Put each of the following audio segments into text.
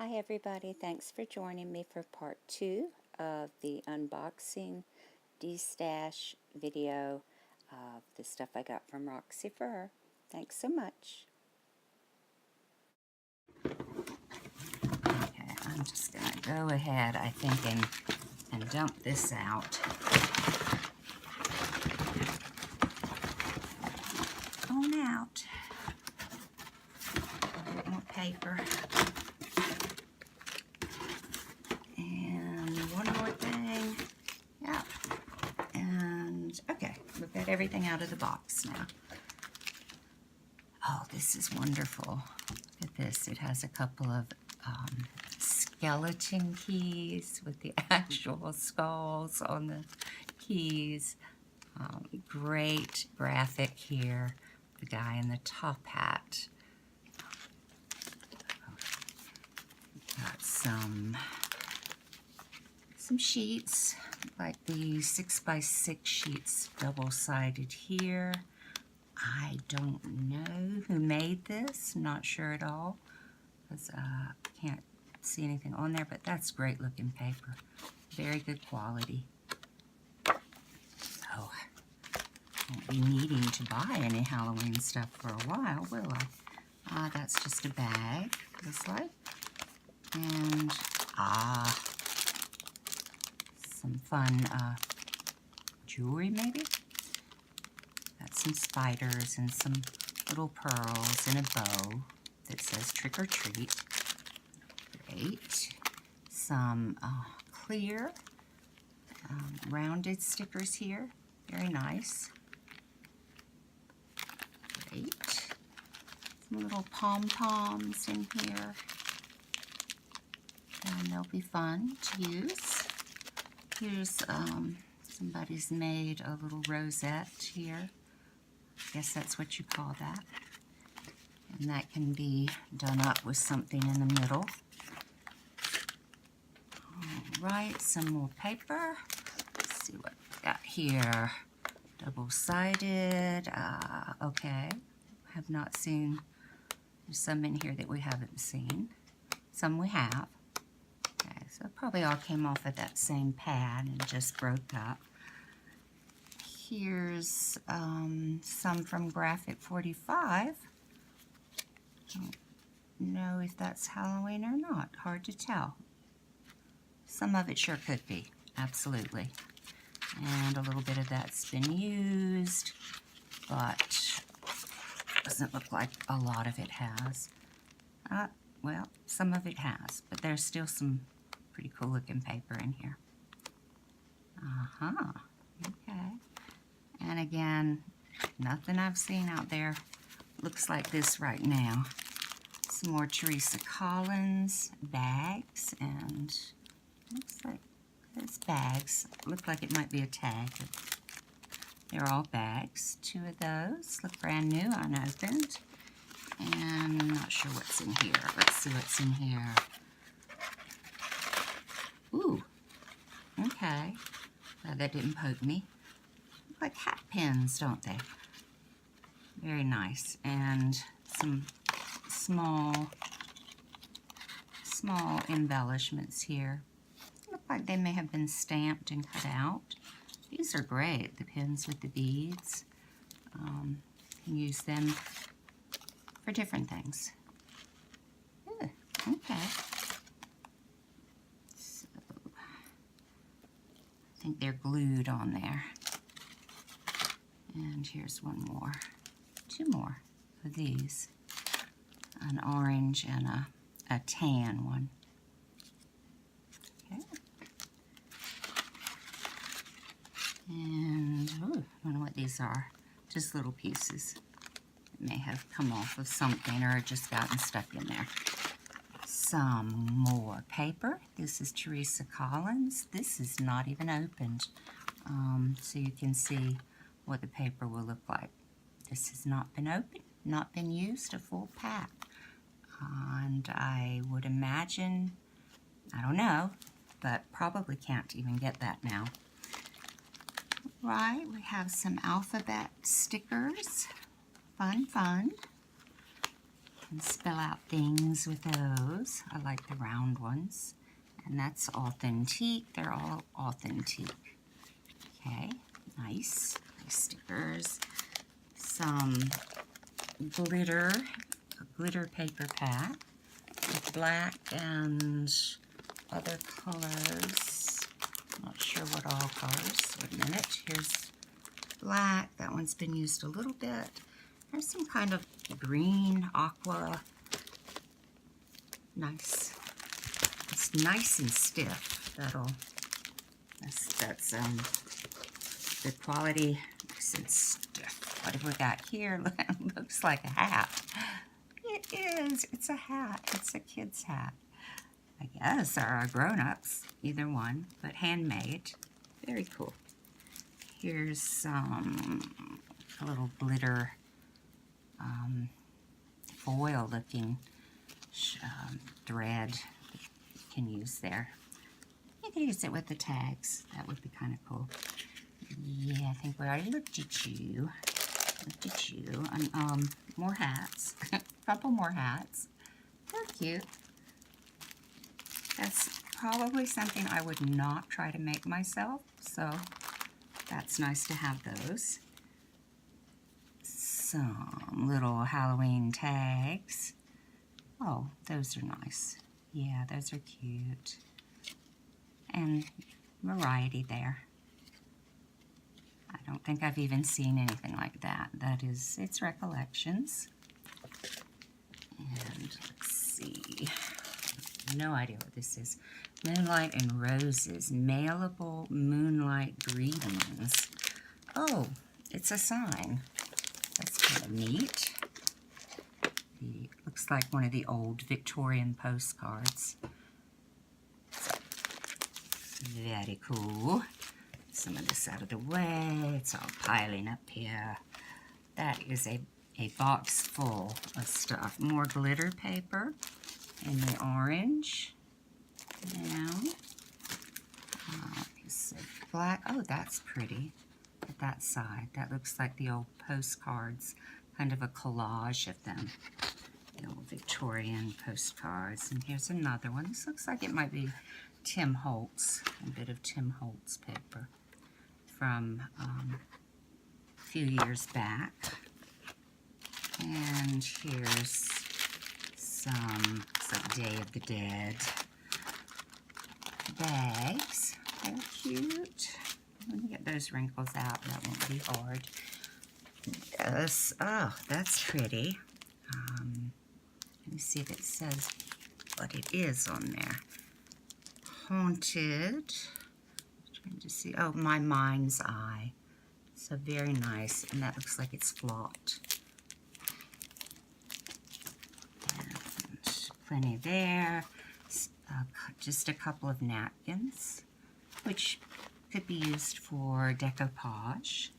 Hi everybody, thanks for joining me for part 2 of the unboxing Destash video of the stuff I got from Roxy for her. Thanks so much. Okay, I'm just going to go ahead, I think, and dump this out. On out. More paper. And one more thing. Yeah. And okay, we've got everything out of the box now. Oh, this is wonderful. Look at this. It has a couple of skeleton keys with the actual skulls on the keys. Great graphic here. The guy in the top hat. Got some sheets, like the 6x6 sheets, double-sided here. I don't know who made this, not sure at all, because can't see anything on there, but that's great looking paper. Very good quality. So, won't be needing to buy any Halloween stuff for a while, will I? That's just a bag, looks like. And, some fun jewelry maybe? Got some spiders and some little pearls and a bow that says trick or treat. Great. Some clear rounded stickers here. Very nice. Great. Some little pom-poms in here. And they'll be fun to use. Here's somebody's made a little rosette here. I guess that's what you call that. And that can be done up with something in the middle. Alright, some more paper. Let's see what we got here. Double-sided. Okay. Have not seen. There's some in here that we haven't seen. Some we have. Okay, so it probably all came off of that same pad and just broke up. Here's some from Graphic 45. Don't know if that's Halloween or not. Hard to tell. Some of it sure could be. Absolutely. And a little bit of that's been used, but doesn't look like a lot of it has. Well, some of it has, but there's still some pretty cool looking paper in here. Okay. And again, nothing I've seen out there looks like this right now. Some more Teresa Collins bags, and looks like it's bags. Look like it might be a tag. They're all bags. 2 of those look brand new, unopened. And I'm not sure what's in here. Let's see what's in here. Ooh, okay. Glad that didn't poke me. Look like hat pins, don't they? Very nice. And some small embellishments here. Look like they may have been stamped and cut out. These are great, the pins with the beads. You can use them for different things. Ooh, okay. So, I think they're glued on there. And here's one more. 2 more of these. An orange and a tan one. Okay. And, ooh, I don't know what these are. Just little pieces. May have come off of something or just gotten stuck in there. Some more paper. This is Teresa Collins. This is not even opened, so you can see what the paper will look like. This has not been opened, not been used, a full pack. And I would imagine, I don't know, but probably can't even get that now. Right, we have some alphabet stickers. Fun, fun. And spell out things with those. I like the round ones. And that's authentique. They're all authentique. Okay, nice. Nice stickers. Some glitter, a glitter paper pack with black and other colors. Not sure what all colors. Wait a minute. Here's black. That one's been used a little bit. There's some kind of green, aqua. Nice. It's nice and stiff. That's good quality. Nice and stiff. What have we got here? Looks like a hat. It is. It's a hat. It's a kid's hat. I guess, or grown-ups. Either one, but handmade. Very cool. Here's a little glitter foil-looking thread you can use there. You can use it with the tags. That would be kind of cool. Yeah, I think we already looked at you. And, more hats. A couple more hats. They're cute. That's probably something I would not try to make myself, so that's nice to have those. Some little Halloween tags. Oh, those are nice. Yeah, those are cute. And variety there. I don't think I've even seen anything like that. It's recollections. And let's see. No idea what this is. Moonlight and Roses. Mailable Moonlight Greetings. Oh, it's a sign. That's kind of neat. It looks like one of the old Victorian postcards. So, very cool. Some of this out of the way. It's all piling up here. That is a box full of stuff. More glitter paper in the orange. Now, piece of black. Oh, that's pretty. At that side, that looks like the old postcards. Kind of a collage of them. The old Victorian postcards. And here's another one. This looks like it might be Tim Holtz. A bit of Tim Holtz paper from a few years back. And here's some Day of the Dead bags. They're cute. Let me get those wrinkles out. That won't be hard. Yes. Oh, that's pretty. Let me see if it says what it is on there. Haunted. Trying to see. Oh, My Mind's Eye. So very nice. And that looks like it's flocked. And plenty there. Just a couple of napkins, which could be used for decoupage.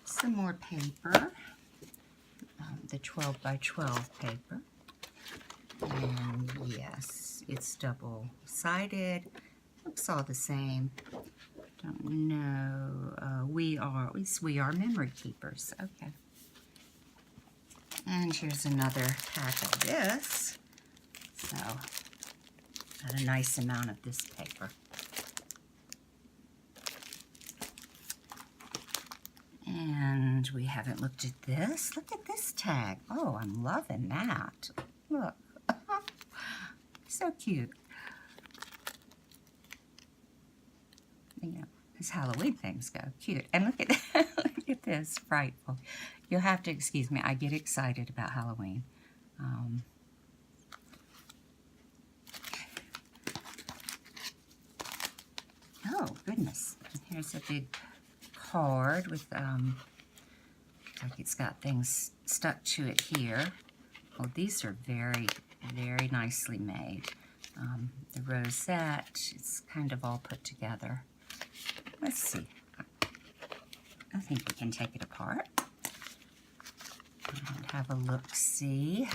Some more paper, the 12 by 12 paper, and yes, it's double-sided. Looks all the same. Don't know. We are memory keepers. Okay. And here's another pack of this. So, got a nice amount of this paper. And we haven't looked at this. Look at this tag. Oh, I'm loving that. Look. So cute. You know, as Halloween things go. Cute. And look at look at this. Frightful. You'll have to excuse me. I get excited about Halloween. Oh, goodness. Here's a big card with, like it's got things stuck to it here. Oh, these are very, very nicely made. The rosette, it's kind of all put together. Let's see. I think we can take it apart and have a look-see.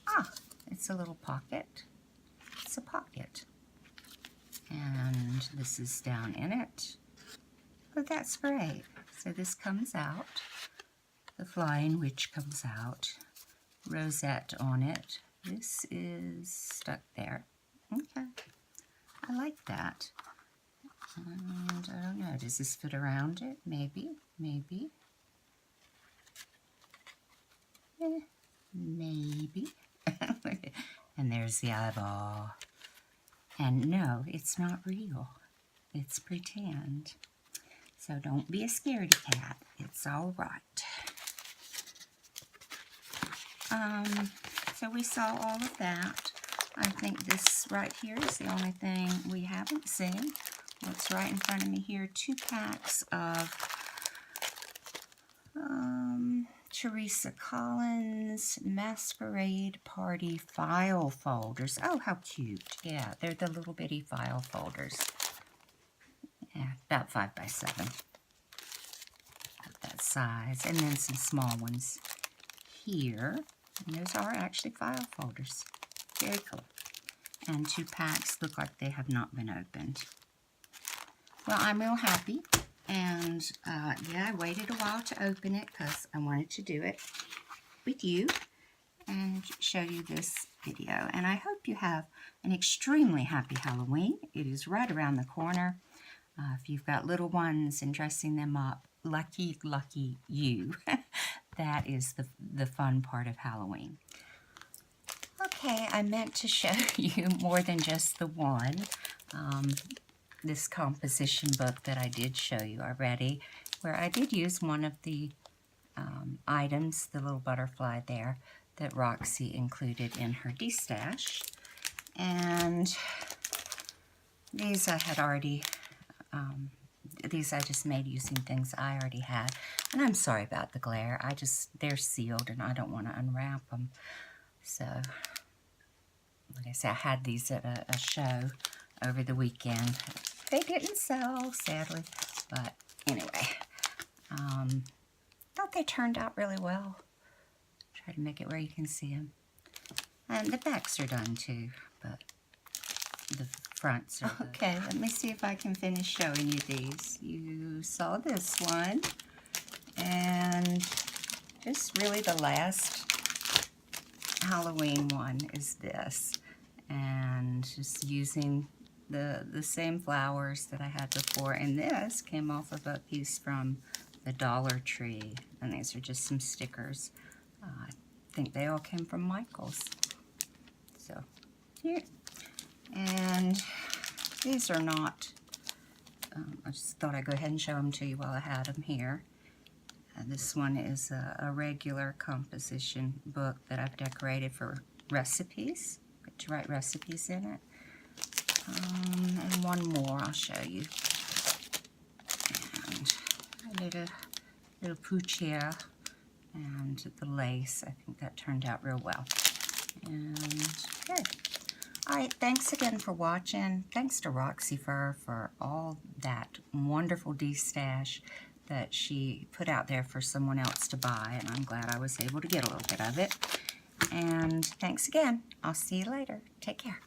Ah, it's a little pocket. It's a pocket. And this is down in it. Oh, that's great. So this comes out. the Flying Witch comes out. Rosette on it. This is stuck there. Okay. I like that. And I don't know, does this fit around it? Maybe, maybe. Maybe. And there's the eyeball. And no, it's not real. It's pretend. So don't be a scaredy cat. It's all right. So we saw all of that. I think this right here is the only thing we haven't seen. What's right in front of me here, 2 packs of Teresa Collins Masquerade Party file folders. Oh, how cute. Yeah, they're the little bitty file folders. Yeah, about 5 by 7. About that size. And then some small ones here. And those are actually file folders. Very cool. And 2 packs look like they have not been opened. Well, I'm real happy. And, yeah, I waited a while to open it because I wanted to do it with you and show you this video. And I hope you have an extremely happy Halloween. It is right around the corner. If you've got little ones and dressing them up, lucky, lucky you. That is the fun part of Halloween. Okay, I meant to show you more than just the one. This composition book that I did show you already, where I did use one of the items, the little butterfly there, that Roxy included in her Destash. And these I had already, these I just made using things I already had. And I'm sorry about the glare. They're sealed and I don't want to unwrap them. So, like I said, I had these at a show over the weekend. They didn't sell, sadly, but anyway, thought they turned out really well. Try to make it where you can see them. And the backs are done too, but the fronts are okay, let me see if I can finish showing you these. You saw this one, and just really the last Halloween one is this. And just using the same flowers that I had before, and this came off of a piece from the Dollar Tree, and these are just some stickers. I think they all came from Michael's. So here, and these are not, I just thought I'd go ahead and show them to you while I had them here. This one is a regular composition book that I've decorated for recipes, to write recipes in it. And one more I'll show you. And I did a little pooch here, and the lace. I think that turned out real well. And okay. Alright, thanks again for watching. Thanks to Roxy for all that wonderful Destash that she put out there for someone else to buy, and I'm glad I was able to get a little bit of it. And thanks again. I'll see you later. Take care.